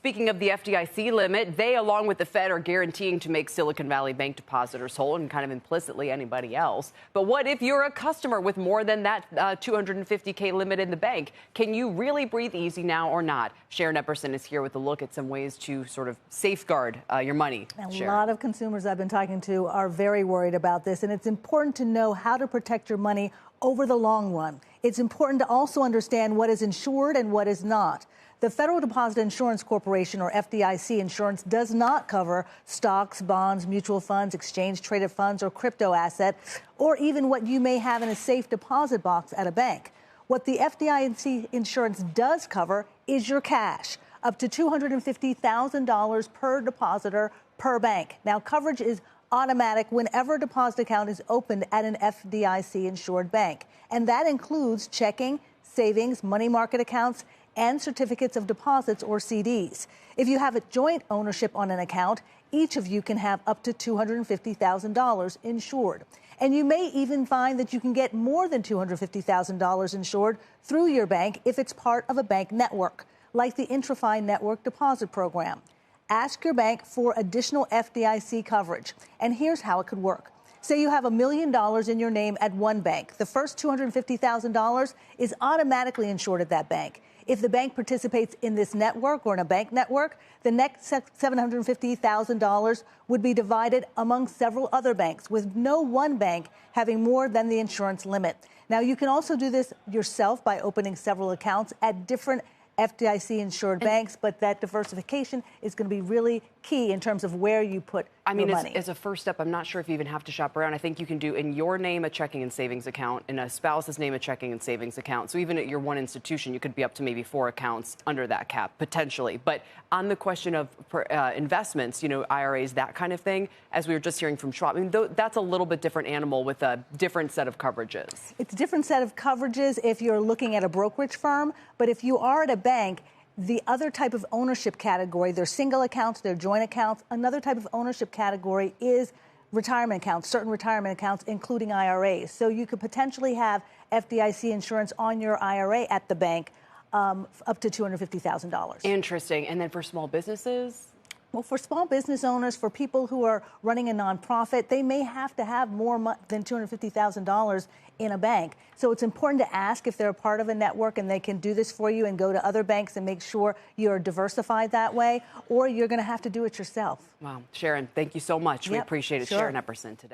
Speaking of the FDIC limit, they, along with the Fed, are guaranteeing to make Silicon Valley Bank depositors whole and kind of implicitly anybody else. But what if you're a customer with more than that $250K limit in the bank? Can you really breathe easy now or not? Sharon Epperson is here with a look at some ways to sort of safeguard your money. A lot of consumers I've been talking to are very worried about this, and it's important to know how to protect your money over the long run. It's important to also understand what is insured and what is not. The Federal Deposit Insurance Corporation, or FDIC insurance, does not cover stocks, bonds, mutual funds, exchange-traded funds, or crypto assets, or even what you may have in a safe deposit box at a bank. What the FDIC insurance does cover is your cash, up to $250,000 per depositor per bank. Now, coverage is automatic whenever a deposit account is opened at an FDIC-insured bank, and that includes checking, savings, money market accounts, and certificates of deposits, or CDs. If you have a joint ownership on an account, each of you can have up to $250,000 insured. And you may even find that you can get more than $250,000 insured through your bank if it's part of a bank network, like the IntraFi Network Deposit Program. Ask your bank for additional FDIC coverage, and here's how it could work. Say you have $1 million in your name at one bank. The first $250,000 is automatically insured at that bank. If the bank participates in this network or in a bank network, the next $750,000 would be divided among several other banks, with no one bank having more than the insurance limit. Now, you can also do this yourself by opening several accounts at different FDIC-insured banks, but that diversification is going to be really key in terms of where you put your money. As a first step, I'm not sure if you even have to shop around. I think you can do in your name a checking and savings account, in a spouse's name a checking and savings account. So even at your one institution, you could be up to maybe 4 accounts under that cap, potentially. But on the question of investments, IRAs, that kind of thing, as we were just hearing from Schwab, that's a little bit different animal with a different set of coverages. It's a different set of coverages if you're looking at a brokerage firm, but if you are at a bank, the other type of ownership category, they're single accounts, they're joint accounts. Another type of ownership category is retirement accounts, certain retirement accounts, including IRAs. So you could potentially have FDIC insurance on your IRA at the bank up to $250,000. Interesting. And then for small businesses? Well, for small business owners, for people who are running a nonprofit, they may have to have more than $250,000 in a bank. So it's important to ask if they're a part of a network and they can do this for you and go to other banks and make sure you're diversified that way, or you're going to have to do it yourself. Wow. Sharon, thank you so much. We appreciate it. Sure. Sharon Epperson today.